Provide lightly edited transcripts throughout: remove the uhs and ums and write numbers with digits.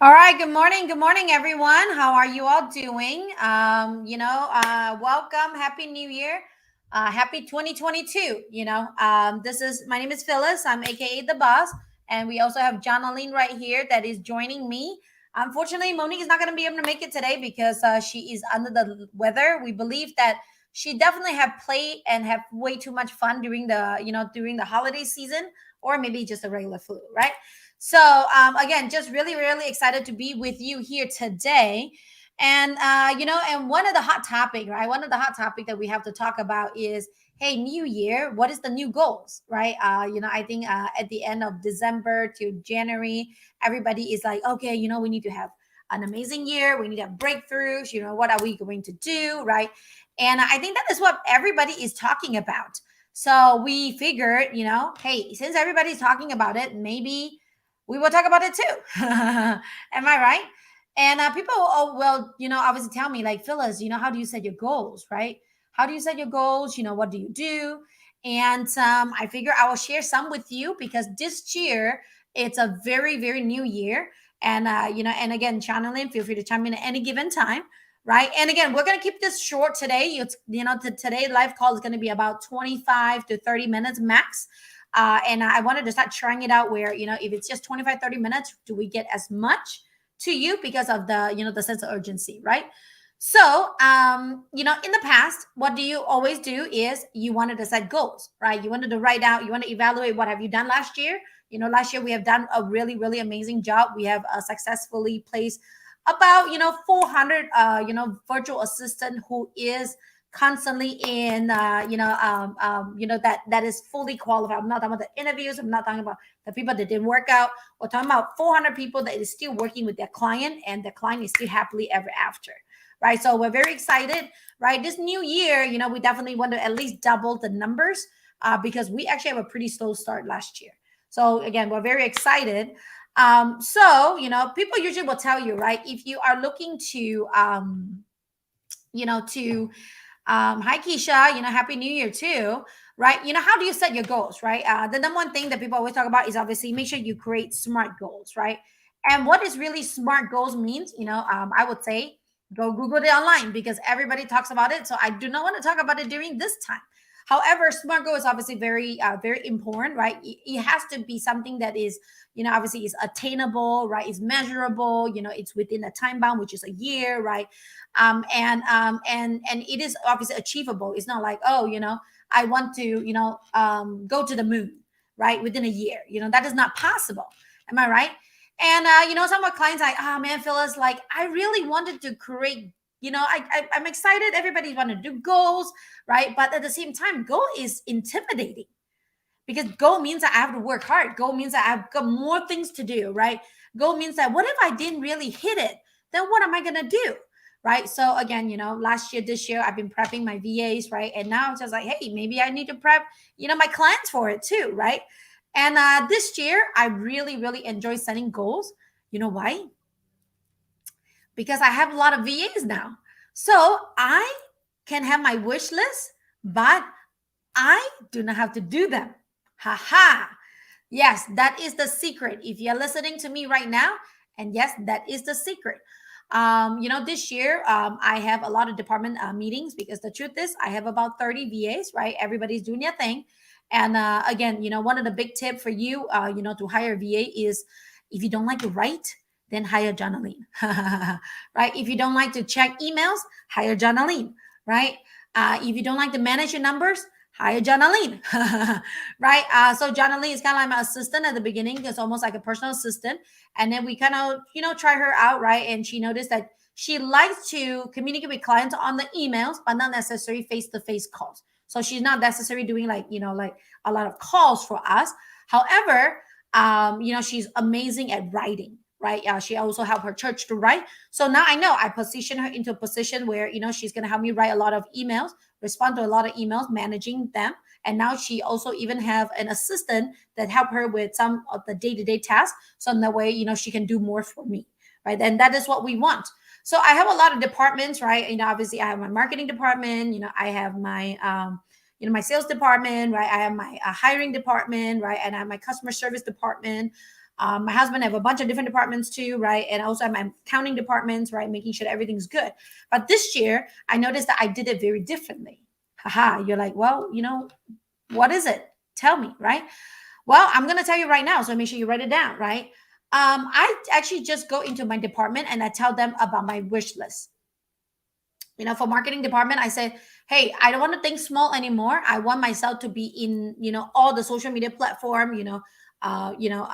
All right, good morning, everyone. How are you all doing? Welcome, Happy New Year, Happy 2022. This is my name is Phyllis. I'm AKA the boss, and we also have John Aline right here that is joining me. Unfortunately, Monique is not going to be able to make it today because she is under the weather. We believe that she definitely have played and have way too much fun during the holiday season, or maybe just a regular flu, right? So again, just really, really excited to be with you here today. And one of the hot topic, right? One of the hot topic that we have to talk about is, hey, New Year, what is the new goals, right? I think at the end of December to January, everybody is like, okay, we need to have an amazing year. We need to have breakthroughs. What are we going to do, right? And I think that is what everybody is talking about. So we figured, hey, since everybody's talking about it, maybe we will talk about it too. Am I right? And people will, obviously tell me like, Phyllis, how do you set your goals, right? How do you set your goals? What do you do? And I figure I will share some with you because this year it's a very, very new year. And again, channeling, feel free to chime in at any given time, right? And again, we're gonna keep this short today. Today live call is gonna be about 25 to 30 minutes max. And I wanted to start trying it out where, if it's just 25, 30 minutes, do we get as much to you because of the sense of urgency, right? So, in the past, what do you always do is you wanted to set goals, right? You wanted to write out, you want to evaluate what have you done last year. Last year we have done a really, really amazing job. We have successfully placed about, 400, virtual assistant who is constantly in that is fully qualified. I'm not talking about the interviews, I'm not talking about the people that didn't work out. We're talking about 400 people that is still working with their client, and the client is still happily ever after, right? So we're very excited, right? This new year, we definitely want to at least double the numbers, because we actually have a pretty slow start last year. So again, we're very excited. People usually will tell you, right, if you are looking to hi Keisha, happy new year too, right? How do you set your goals, right? The number one thing that people always talk about is obviously make sure you create smart goals, right? And what is really smart goals means, I would say go Google it online because everybody talks about it. So I do not want to talk about it during this time. However, smart goal is obviously very, very important, right? It has to be something that is, obviously is attainable, right? Is measurable, it's within a time bound, which is a year, right? And it is obviously achievable. It's not like, oh, I want to, go to the moon, right, within a year. That is not possible. Am I right? And some of my clients like, oh man, Phyllis, like I really wanted to create, I'm excited. Everybody want to do goals, right? But at the same time, goal is intimidating because goal means that I have to work hard. Goal means that I've got more things to do, right? Goal means that what if I didn't really hit it? Then what am I gonna do? Right. So again, last year, this year, I've been prepping my VAs, right? And now it's just like, hey, maybe I need to prep, my clients for it too, right? And this year, I really, really enjoy setting goals. You know why? Because I have a lot of VAs now. So I can have my wish list, but I do not have to do them. Ha ha. Yes, that is the secret. If you're listening to me right now, and yes, that is the secret. This year I have a lot of department meetings because the truth is I have about 30 VAs, right? Everybody's doing their thing. And again, one of the big tip for you, to hire a VA is if you don't like to write, then hire Journaline, right? If you don't like to check emails, hire Journaline, right? If you don't like to manage your numbers, hire Journaline, right? So Journaline is kind of like my assistant at the beginning. It's almost like a personal assistant. And then we kind of, try her out, right? And she noticed that she likes to communicate with clients on the emails, but not necessarily face-to-face calls. So she's not necessarily doing like a lot of calls for us. However, she's amazing at writing, right? She also helped her church to write. So now I know I position her into a position where, she's going to help me write a lot of emails, respond to a lot of emails, managing them. And now she also even have an assistant that help her with some of the day-to-day tasks. So in that way, she can do more for me, right? And that is what we want. So I have a lot of departments, right? Obviously I have my marketing department, I have my, my sales department, right? I have my hiring department, right? And I have my customer service department. My husband have a bunch of different departments too, right? And also I'm counting departments, right? Making sure that everything's good. But this year, I noticed that I did it very differently. Haha, you're like, well, what is it? Tell me, right? Well, I'm gonna tell you right now, so make sure you write it down, right? I actually just go into my department and I tell them about my wish list. For marketing department, I said, hey, I don't want to think small anymore. I want myself to be in, all the social media platform, podcasts,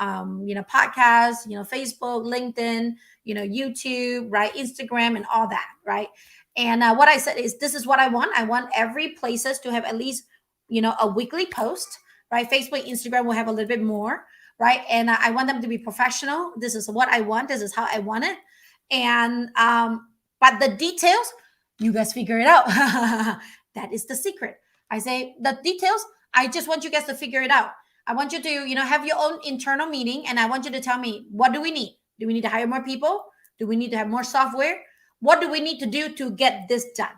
Facebook, LinkedIn, YouTube, right, Instagram, and all that, right. And what I said is, this is what I want. I want every places to have at least, a weekly post, right. Facebook, Instagram will have a little bit more, right. And I want them to be professional. This is what I want. This is how I want it. And but the details, you guys figure it out. That is the secret. I say the details, I just want you guys to figure it out. I want you to, have your own internal meeting, and I want you to tell me, what do we need? Do we need to hire more people? Do we need to have more software? What do we need to do to get this done?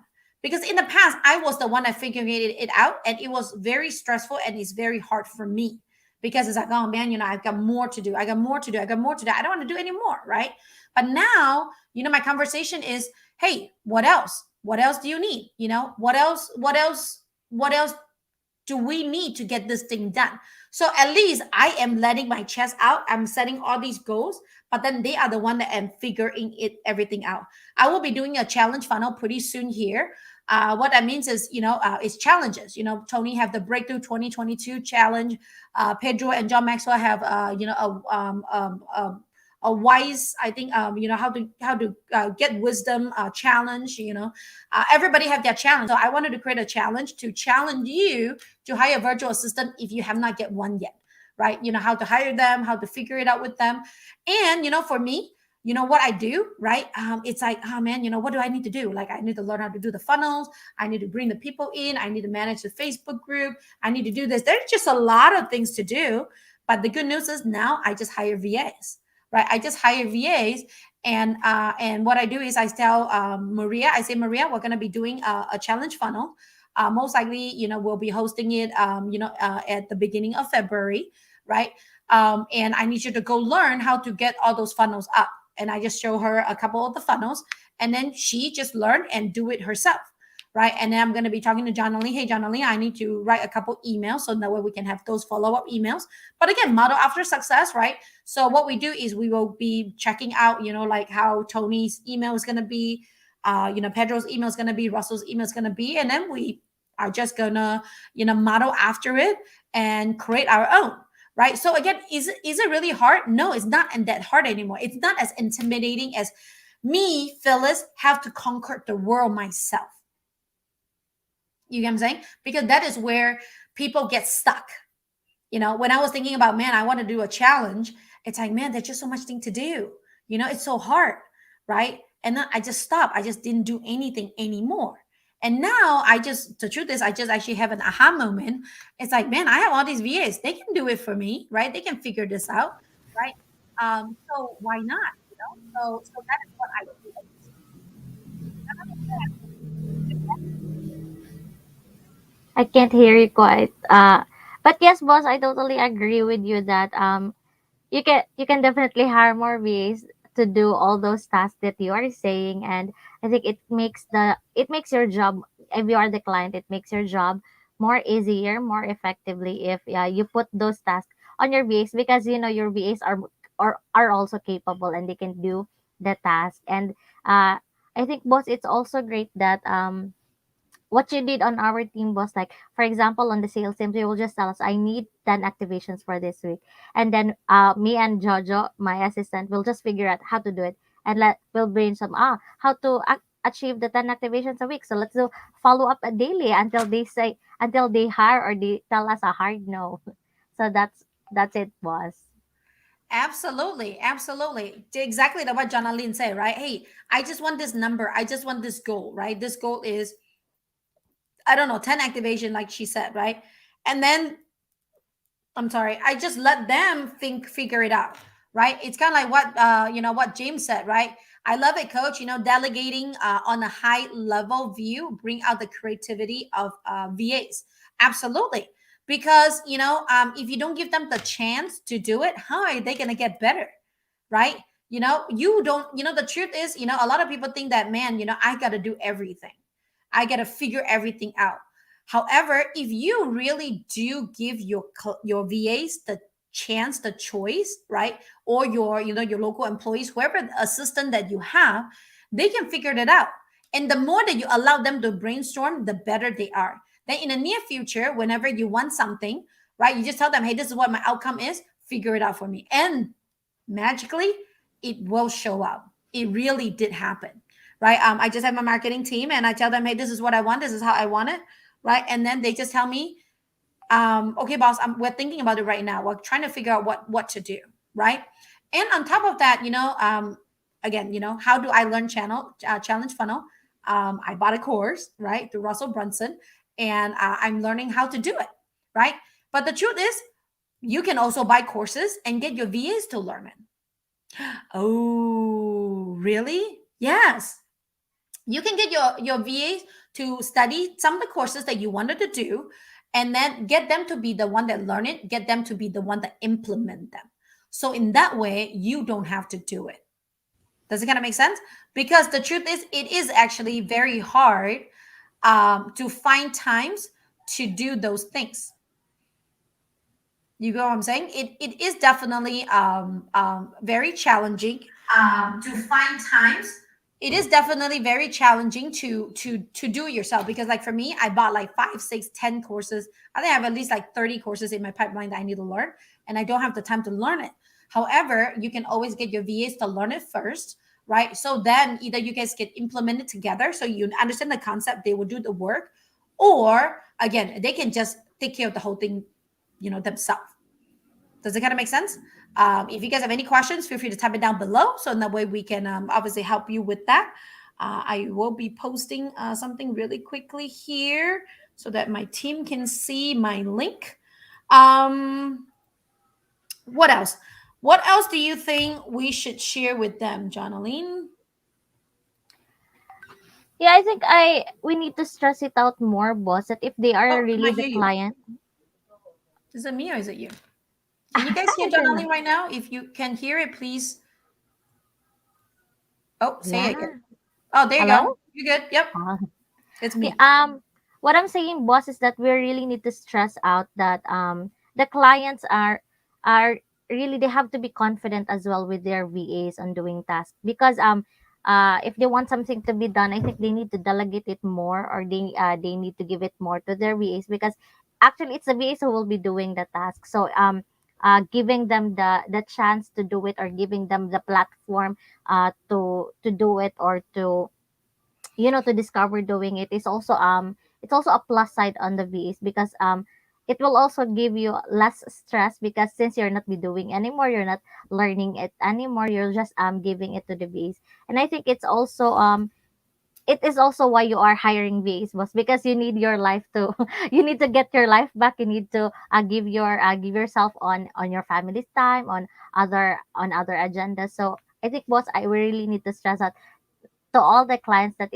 Because in the past, I was the one that figured it out, and it was very stressful and it's very hard for me because it's like, oh man, I've got more to do. I got more to do. I got more to do. I don't want to do any more, right? But now, my conversation is, hey, what else? What else do you need? What else do we need to get this thing done? So at least I am letting my chest out. I'm setting all these goals, but then they are the one that am figuring everything out. I will be doing a challenge funnel pretty soon here. What that means is, it's challenges. Tony have the Breakthrough 2022 challenge. Pedro and John Maxwell have, a wise, I think, how to get wisdom challenge. Everybody have their challenge. So I wanted to create a challenge to challenge you to hire a virtual assistant if you have not get one yet, right? How to hire them, how to figure it out with them. And for me, what I do, right? It's like, oh man, what do I need to do? Like, I need to learn how to do the funnels. I need to bring the people in. I need to manage the Facebook group. I need to do this. There's just a lot of things to do. But the good news is now I just hire VAs, right? I just hire VAs. And what I do is I tell Maria, I say, Maria, we're going to be doing a challenge funnel. Most likely, we'll be hosting it, at the beginning of February, right? And I need you to go learn how to get all those funnels up. And I just show her a couple of the funnels, and then she just learn and do it herself, right? And then I'm going to be talking to John Lee. Hey, John Lee, I need to write a couple emails so that way we can have those follow-up emails. But again, model after success, right? So what we do is we will be checking out, like how Tony's email is going to be, Pedro's email is going to be, Russell's email is going to be, and then we are just going to, model after it and create our own. Right. So again, is it really hard? No, it's not that hard anymore. It's not as intimidating as me, Phyllis, have to conquer the world myself. You get what I'm saying? Because that is where people get stuck. When I was thinking about, man, I want to do a challenge, it's like, man, there's just so much thing to do. It's so hard. Right. And then I just stopped. I just didn't do anything anymore. And now the truth is, I just actually have an aha moment. It's like, man, I have all these VAs. They can do it for me, right? They can figure this out, right? So why not? So that is what I do. I can't hear you quite. But yes, boss, I totally agree with you that you can definitely hire more VAs to do all those tasks that you are saying, and I think it makes your job, if you are the client, it makes your job more easier, more effectively if you put those tasks on your VAs, because your VAs are also capable and they can do the task. And I think, boss, it's also great that what you did on our team was, like, for example, on the sales team, you will just tell us, I need 10 activations for this week. And then me and Jojo, my assistant, will just figure out how to do it. And we'll brainstorm, how to achieve the 10 activations a week. So let's do follow up a daily until they hire or they tell us a hard no. So that's it, boss. Absolutely, absolutely. Exactly what John Aline said, right? Hey, I just want this number. I just want this goal, right? This goal is, I don't know, 10 activation, like she said, right? And then I'm sorry, I just let them figure it out, right? It's kind of like what what James said, right? I love it, coach. Delegating on a high level view bring out the creativity of VAs. Absolutely. because if you don't give them the chance to do it, how are they going to get better, right? You don't, the truth is, a lot of people think that, man, I got to do everything, I got to figure everything out. However, if you really do give your VAs the chance, the choice, right, or your local employees, whoever assistant that you have, they can figure it out. And the more that you allow them to brainstorm, the better they are. Then in the near future, whenever you want something, right, you just tell them, hey, this is what my outcome is, figure it out for me. And magically, it will show up. It really did happen, right? I just have my marketing team and I tell them, hey, this is what I want, this is how I want it, right? And then they just tell me, okay, boss, we're thinking about it right now, we're trying to figure out what to do, right? And on top of that, again, how do I learn challenge funnel? I bought a course, right, through Russell Brunson, and I'm learning how to do it, right? But the truth is, you can also buy courses and get your VAs to learn it. Oh, really? Yes. You can get your VAs to study some of the courses that you wanted to do, and then get them to be the one that learn it, get them to be the one that implement them. So in that way, you don't have to do it. Does it kind of make sense? Because the truth is, it is actually very hard to find times to do those things. You know what I'm saying? It is definitely very challenging To find times. it is definitely very challenging to do it yourself, because like for me, I bought like 5, 6, 10 courses. I think I have at least like 30 courses in my pipeline that I need to learn, and I don't have the time to learn it. However, you can always get your VAs to learn it first, right? So then either you guys get implemented together, so you understand the concept, they will do the work, or again, they can just take care of the whole thing, themselves. Does it kind of make sense? If you guys have any questions, feel free to type it down below. So in that way, we can obviously help you with that. I will be posting something really quickly here so that my team can see my link. Um, what else? What else do you think we should share with them, Jonaline? Yeah, I think I we need to stress it out more, boss, that if they Oh, are I really cannot the hear you. client. Is it me or is it you? Can you guys hear I don't know. Jonaline right now? If you can hear it, please. Oh, say it again. Yeah. Oh, there you go. Hello? You good? Yep, Ah. it's Okay, me. what I'm saying, boss, is that we really need to stress out that the clients are really, they have to be confident as well with their VAs on doing tasks, because if they want something to be done, I think they need to delegate it more, or they need to give it more to their VAs, because actually it's the VAs who will be doing the task. So giving them the chance to do it, or giving them the platform to do it, or to to discover doing it, is also it's also a plus side on the VAs, because it will also give you less stress, because since you're not be doing anymore, you're not learning it anymore, you're just giving it to the VAs. And I think it's also it is also why you are hiring VAs, boss, because you need your life to you need to get your life back, you need to give yourself on your family's time, on other agendas. So I think, boss, I really need to stress out to all the clients that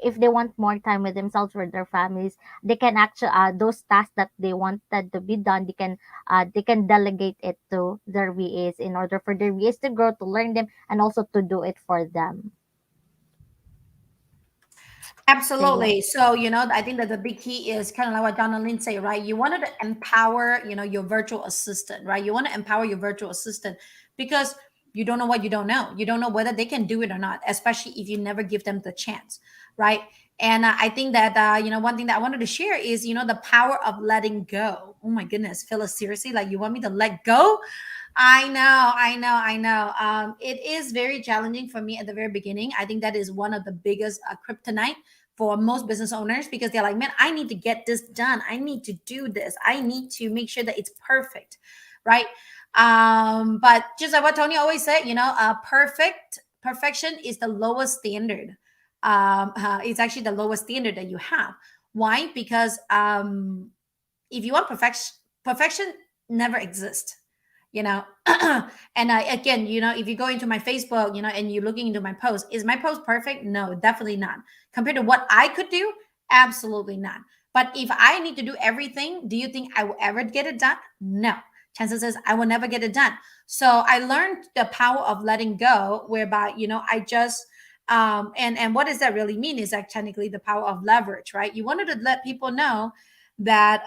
if they want more time with themselves or their families, they can actually those tasks that they wanted to be done, they can delegate it to their VAs, in order for their VAs to grow, to learn them, and also to do it for them. So yeah. Absolutely. So, I think that the big key is kind of like what Donna Lynn say, right? You wanted to empower, your virtual assistant, right? You want to empower your virtual assistant because you don't know what you don't know. You don't know whether they can do it or not, especially if you never give them the chance, right? And I think that, one thing that I wanted to share is, the power of letting go. Oh my goodness, Phyllis, seriously, like you want me to let go? I know, I know, I know. It is very challenging for me at the very beginning. I think that is one of the biggest kryptonite for most business owners, because they're like, man, I need to get this done. I need to do this. I need to make sure that it's perfect, right? But just like what Tony always said, perfection is the lowest standard. It's actually the lowest standard that you have. Why? Because if you want perfection never exists, you know and again, if you go into my Facebook, and you're looking into my post, is my post perfect? No, definitely not. Compared to what I could do, absolutely not. But if I need to do everything, do you think I will ever get it done? No. Chances is I will never get it done. So I learned the power of letting go, whereby, I just and what does that really mean is that technically the power of leverage, right? You wanted to let people know that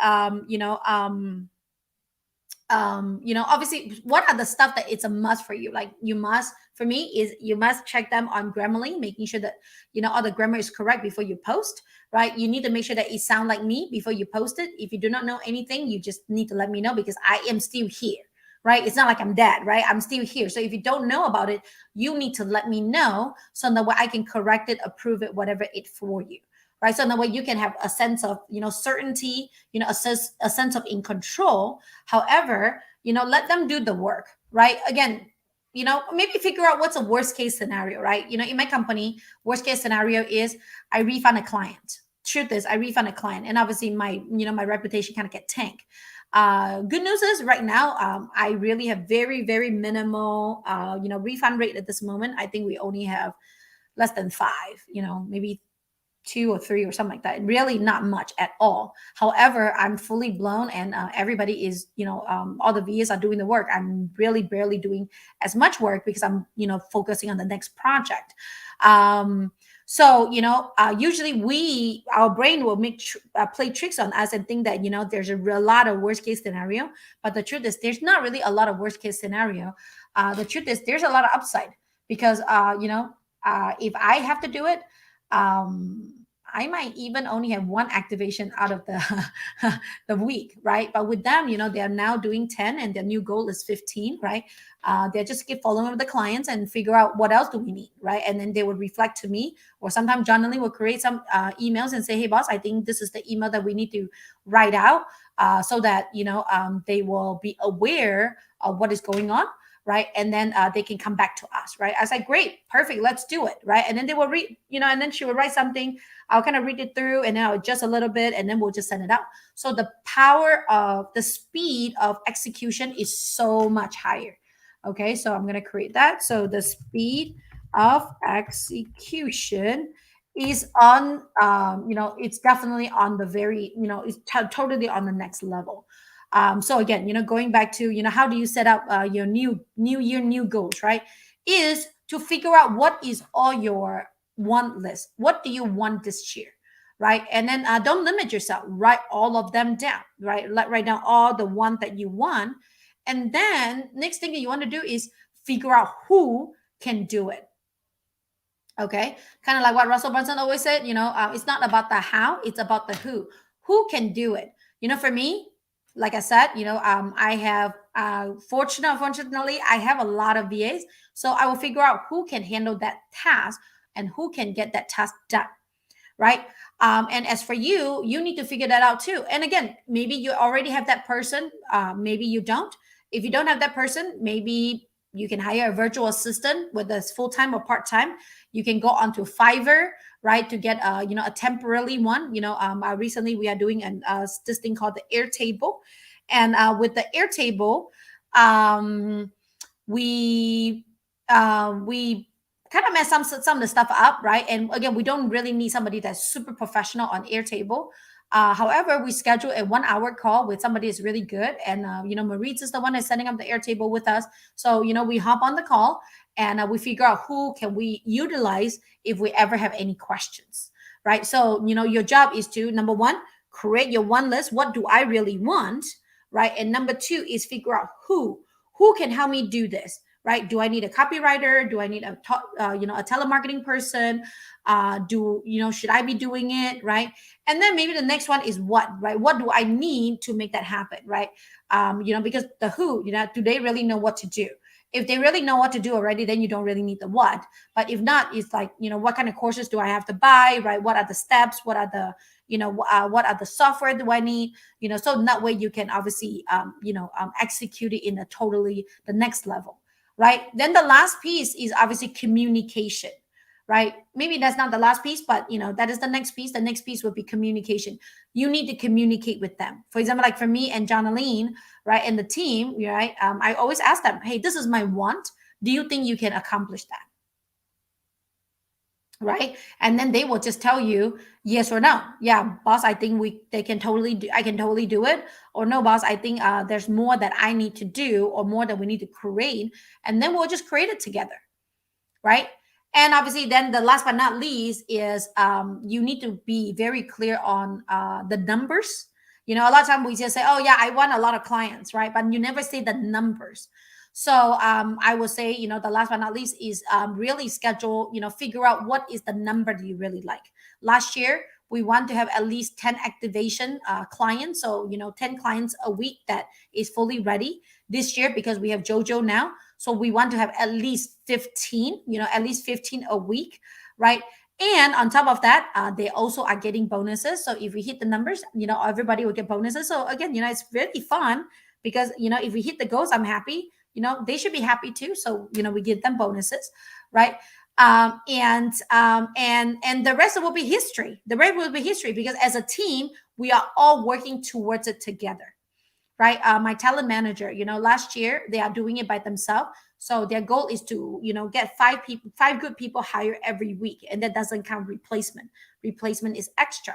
obviously what are the stuff that it's a must for you, like you must, for me, is you must check them on Grammarly, making sure that all the grammar is correct before you post, right? You need to make sure that it sound like me before you post it. If you do not know anything, you just need to let me know, because I am still here, right? It's not like I'm dead, right? I'm still here. So if you don't know about it, you need to let me know, so that way I can correct it, approve it, whatever it for you, right? So in that way you can have a sense of certainty, a sense of in control. However, let them do the work, right? Again, maybe figure out what's a worst case scenario, right? In my company, worst case scenario is I refund a client. Truth is, I refund a client, and obviously my reputation kind of get tanked. Good news is right now, I really have very, very minimal, refund rate at this moment. I think we only have less than five, maybe two or three or something like that. Really not much at all. However, I'm fully blown, and everybody is, all the VAs are doing the work. I'm really barely doing as much work because I'm, focusing on the next project. So, usually our brain will play tricks on us and think that, there's a real lot of worst case scenario. But the truth is, there's not really a lot of worst case scenario. The truth is, there's a lot of upside, because, if I have to do it, I might even only have one activation out of the the week, right? But with them, they are now doing 10, and their new goal is 15, right? They just keep following up with the clients and figure out what else do we need, right? And then they would reflect to me, or sometimes journaling will create some emails and say, hey boss, I think this is the email that we need to write out, so that they will be aware of what is going on, right? And then they can come back to us, right? I was like, great, perfect, let's do it, right? And then they will read, and then she will write something. I'll kind of read it through, and then I'll adjust a little bit, and then we'll just send it out. So the power of the speed of execution is so much higher. Okay, so I'm going to create that. So the speed of execution is on, it's definitely on the very, it's totally on the next level. So again, going back to, how do you set up your new year, new goals, right? Is to figure out what is all your want list. What do you want this year, right? And then don't limit yourself. Write all of them down, right? Write down all the one that you want, and then next thing that you want to do is figure out who can do it. Okay, kind of like what Russell Brunson always said. It's not about the how, it's about the who. Who can do it? For me, like I said, I have unfortunately, I have a lot of VAs, so I will figure out who can handle that task and who can get that task done, right? And as for you, you need to figure that out too. And again, maybe you already have that person, maybe you don't. If you don't have that person, maybe you can hire a virtual assistant, whether it's full-time or part-time. You can go onto Fiverr, right, to get a temporary one. Recently we are doing this thing called the Airtable, and with the Airtable, we kind of mess some of the stuff up, right? And again, we don't really need somebody that's super professional on Airtable. However, we schedule a 1 hour call with somebody that's really good, and Maurice is the one that's setting up the Airtable with us. So we hop on the call, and we figure out who can we utilize if we ever have any questions, right? So your job is to, number one, create your one list. What do I really want, right? And number two is figure out who can help me do this, right? Do I need a copywriter? Do I need a telemarketing person? Should I be doing it, right? And then maybe the next one is what, right? What do I need to make that happen, right? Because the who, do they really know what to do? If they really know what to do already, then you don't really need the what. But if not, it's like, what kind of courses do I have to buy, right? What are the steps? What are the, what are the software do I need? So in that way you can obviously, execute it in a totally the next level, right? Then the last piece is obviously communication, right? Maybe that's not the last piece, but that is the next piece. The next piece would be communication. You need to communicate with them. For example, like for me and Jonaline, right, and the team, right? I always ask them, hey, this is my want. Do you think you can accomplish that? right? And then they will just tell you yes or no. Yeah, boss, I think we they can totally do, I can totally do it. Or no, boss, I think there's more that I need to do or more that we need to create, and then we'll just create it together, right? And obviously, then the last but not least is you need to be very clear on the numbers. You know, a lot of time we just say, "Oh yeah, I want a lot of clients," right? But you never say the numbers. So I will say, you know, the last but not least is really schedule. You know, figure out what is the number that you really like. Last year, we want to have at least 10 activation clients. So you know, 10 clients a week that is fully ready. This year, because we have JoJo now, so we want to have at least 15, you know, at least 15 a week, right? And on top of that, they also are getting bonuses. So if we hit the numbers, you know, everybody will get bonuses. So again, you know, it's really fun because, you know, if we hit the goals, I'm happy. You know, they should be happy too. So, you know, we give them bonuses, right? And the rest will be history. The rest will be history because as a team, we are all working towards it together, right? My talent manager, you know, last year they are doing it by themselves. So their goal is to, you know, get 5 people, 5 good people hired every week. And that doesn't count replacement. Replacement is extra.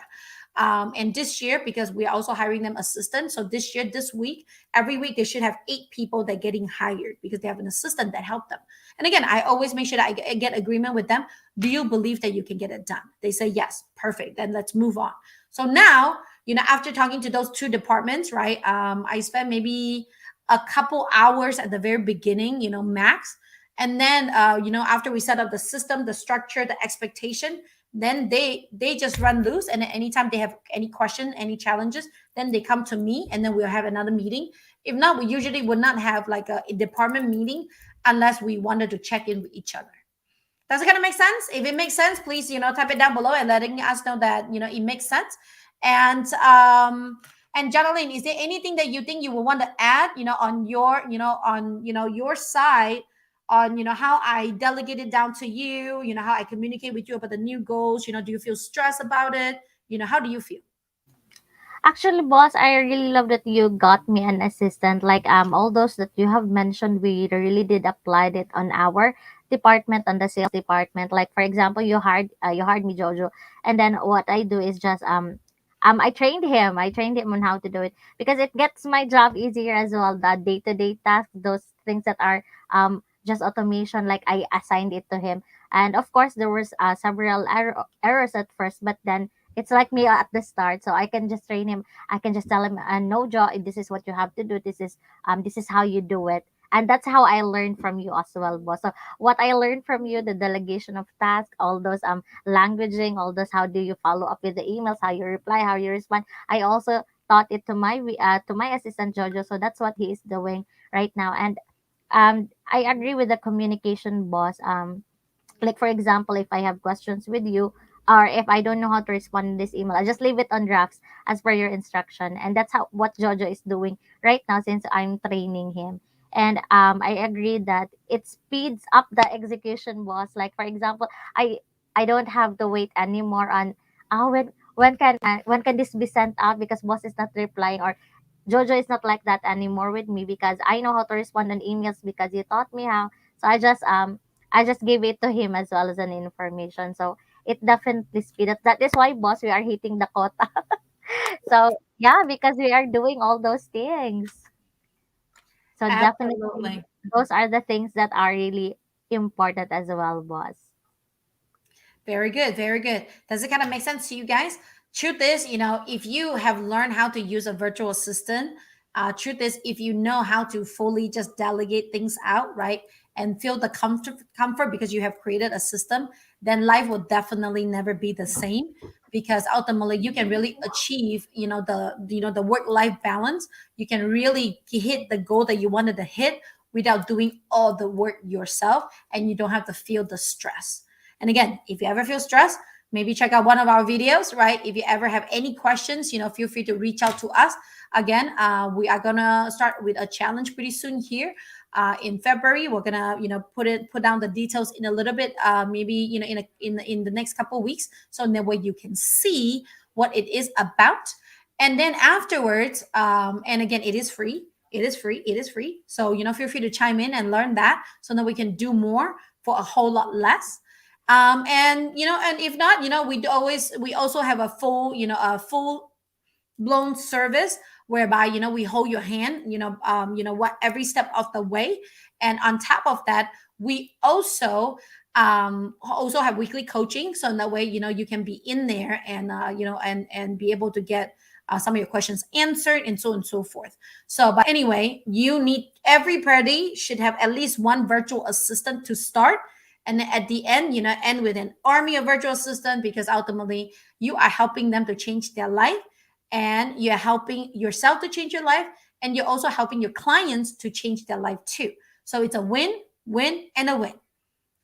And this year, because we are also hiring them assistants. So this year, this week, every week, they should have 8 people that getting hired because they have an assistant that helped them. And again, I always make sure that I get agreement with them. Do you believe that you can get it done? They say, yes, perfect. Then let's move on. So now, you know, after talking to those 2 departments, right, I spent maybe a couple hours at the very beginning, you know, max. And then you know, after we set up the system, the structure, the expectation, then they just run loose. And anytime they have any question, any challenges, then they come to me, and then we'll have another meeting. If not, we usually would not have like a department meeting unless we wanted to check in with each other. Does it kind of make sense? If it makes sense, please, you know, type it down below and letting us know that, you know, it makes sense. And Jonathan, is there anything that you think you will want to add, you know, on your, you know, on, you know, your side on, you know, how I delegate it down to you know, how I communicate with you about the new goals, you know, do you feel stressed about it? You know, how do you feel? Actually, boss, I really love that you got me an assistant. Like all those that you have mentioned, we really did apply it on our department, on the sales department. Like for example, you hired me, Jojo, and then what I do is just I trained him. I trained him on how to do it because it gets my job easier as well. The day to day tasks, those things that are just automation, like I assigned it to him. And of course, there was several errors at first, but then it's like me at the start, so I can just train him. I can just tell him, "No, Joe, this is what you have to do. This is how you do it." And that's how I learned from you as well, boss. So what I learned from you, the delegation of tasks, all those languaging, all those how do you follow up with the emails, how you reply, how you respond. I also taught it to my assistant Jojo. So that's what he is doing right now. And I agree with the communication, boss. Like for example, if I have questions with you, or if I don't know how to respond in this email, I just leave it on drafts as per your instruction. And that's how what Jojo is doing right now since I'm training him. And I agree that it speeds up the execution, boss. Like for example, I don't have to wait anymore on when can this be sent out because boss is not replying, or Jojo is not like that anymore with me because I know how to respond on emails because you taught me how. So I just gave it to him as well as an information. So it definitely speed up. That is why, boss, we are hitting the quota. So yeah, because we are doing all those things. So definitely Absolutely. those are the things that are really important as well, boss. Very good. Very good. Does it kind of make sense to you guys? Truth is, you know, if you have learned how to use a virtual assistant, truth is, if you know how to fully just delegate things out, right, and feel the comfort because you have created a system, then life will definitely never be the same. Because ultimately, you can really achieve, the work life balance. You can really hit the goal that you wanted to hit without doing all the work yourself, and you don't have to feel the stress. And again, if you ever feel stressed, maybe check out one of our videos, right? If you ever have any questions, feel free to reach out to us. Again, we are gonna start with a challenge pretty soon here. In February, we're gonna, put down the details in a little bit, maybe in the next couple of weeks, so in that way you can see what it is about. And then afterwards, and again, it is free. It is free. It is free. So feel free to chime in and learn that, so that we can do more for a whole lot less. And and if not, we also have a full blown service whereby we hold your hand, what every step of the way. And on top of that, we also have weekly coaching, so in that way you can be in there and and be able to get some of your questions answered, and so on and so forth. So but anyway, everybody should have at least one virtual assistant to start, and then at the end end with an army of virtual assistant, because ultimately you are helping them to change their life, and you're helping yourself to change your life, and you're also helping your clients to change their life too. So it's a win, win, and a win.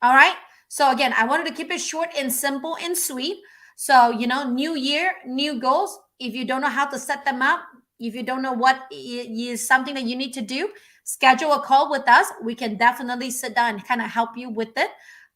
All right. So again, I wanted to keep it short and simple and sweet. So, new year, new goals. If you don't know how to set them up, if you don't know what is something that you need to do, schedule a call with us. We can definitely sit down and kind of help you with it.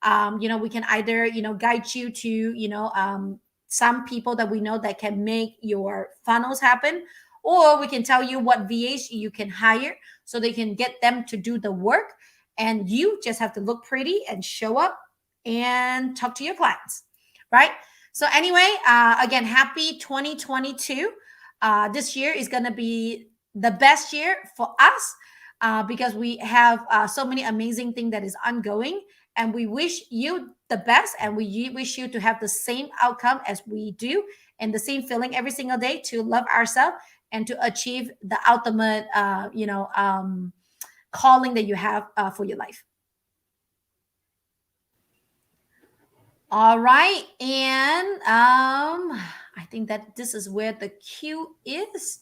We can either, guide you to, some people that we know that can make your funnels happen, or we can tell you what VAs you can hire so they can get them to do the work. And you just have to look pretty and show up and talk to your clients, right? So anyway, again, happy 2022. This year is going to be the best year for us because we have so many amazing things that is ongoing. And we wish you the best, and we wish you to have the same outcome as we do, and the same feeling every single day to love ourselves and to achieve the ultimate, calling that you have for your life. All right. And I think that this is where the cue is,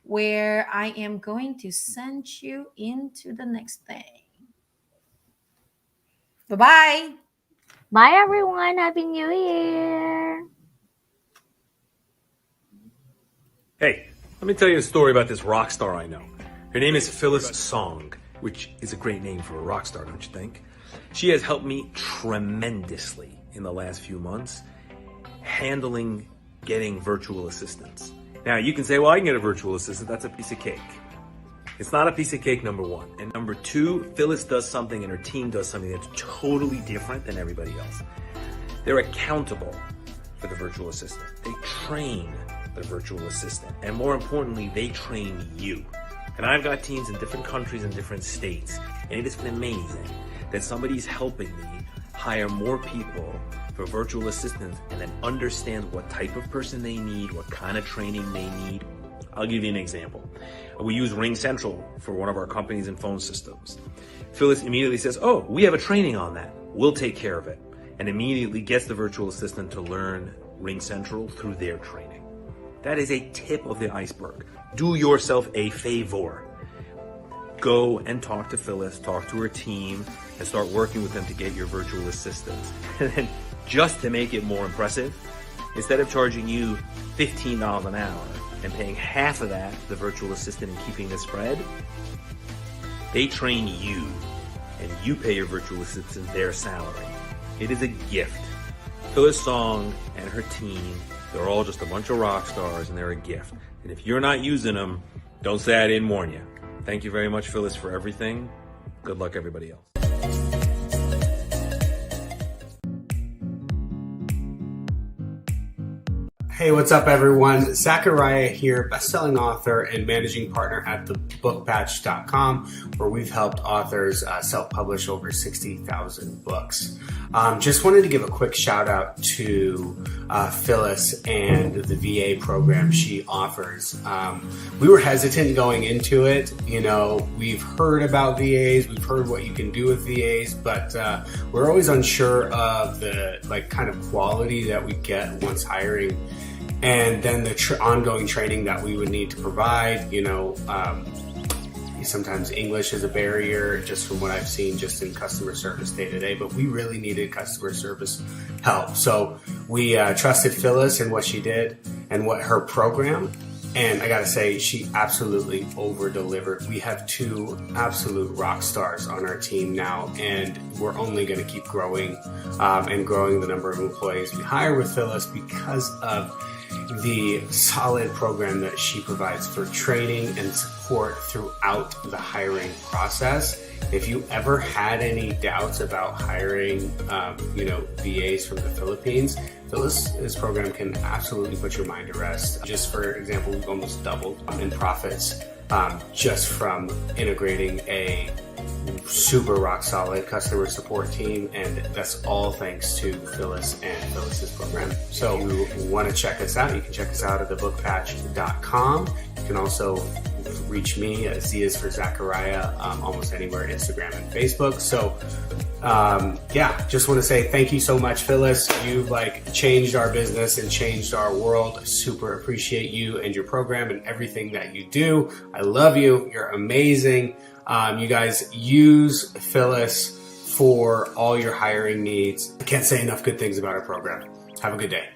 where I am going to send you into the next thing. Bye-bye. Bye, everyone. Happy New Year. Hey, let me tell you a story about this rock star I know. Her name is Phyllis Song, which is a great name for a rock star, don't you think? She has helped me tremendously in the last few months handling getting virtual assistants. Now, you can say, well, I can get a virtual assistant. That's a piece of cake. It's not a piece of cake, number one. And number two, Phyllis does something and her team does something that's totally different than everybody else. They're accountable for the virtual assistant. They train the virtual assistant. And more importantly, they train you. And I've got teams in different countries and different states. And it has been amazing that somebody's helping me hire more people for virtual assistants and then understand what type of person they need, what kind of training they need. I'll give you an example. We use Ring Central for one of our companies and phone systems. Phyllis immediately says, oh, we have a training on that. We'll take care of it. And immediately gets the virtual assistant to learn Ring Central through their training. That is a tip of the iceberg. Do yourself a favor. Go and talk to Phyllis, talk to her team, and start working with them to get your virtual assistants. And then just to make it more impressive, instead of charging you $15 an hour and paying half of that to the virtual assistant and keeping the spread, they train you and you pay your virtual assistant their salary. It is a gift. Phyllis Song and her team, they're all just a bunch of rock stars and they're a gift. And if you're not using them, don't say I didn't warn you. Thank you very much, Phyllis, for everything. Good luck, everybody else. Hey, what's up, everyone? Zachariah here, best-selling author and managing partner at thebookbatch.com, where we've helped authors self-publish over 60,000 books. Just wanted to give a quick shout out to Phyllis and the VA program she offers. We were hesitant going into it. You know, we've heard about VAs, we've heard what you can do with VAs, but we're always unsure of the kind of quality that we get once hiring, and then the ongoing training that we would need to provide. You know, sometimes English is a barrier, just from what I've seen just in customer service day to day, but we really needed customer service help. So we trusted Phyllis and what she did and what her program. And I gotta say, she absolutely over-delivered. We have two absolute rock stars on our team now, and we're only gonna keep growing and growing the number of employees we hire with Phyllis because of the solid program that she provides for training and support throughout the hiring process. If you ever had any doubts about hiring, VAs from the Philippines, Phyllis's program can absolutely put your mind to rest. Just for example, we've almost doubled in profits just from integrating a super rock solid customer support team, and that's all thanks to Phyllis and Phyllis's program. So if you want to check us out, you can check us out at thebookpatch.com. You can also reach me at Z is for Zachariah almost anywhere, Instagram and Facebook. So just want to say thank you so much, Phyllis. You've changed our business and changed our world. Super appreciate you and your program and everything that you do. I love you. You're amazing. You guys use Phyllis for all your hiring needs. I can't say enough good things about our program. Have a good day.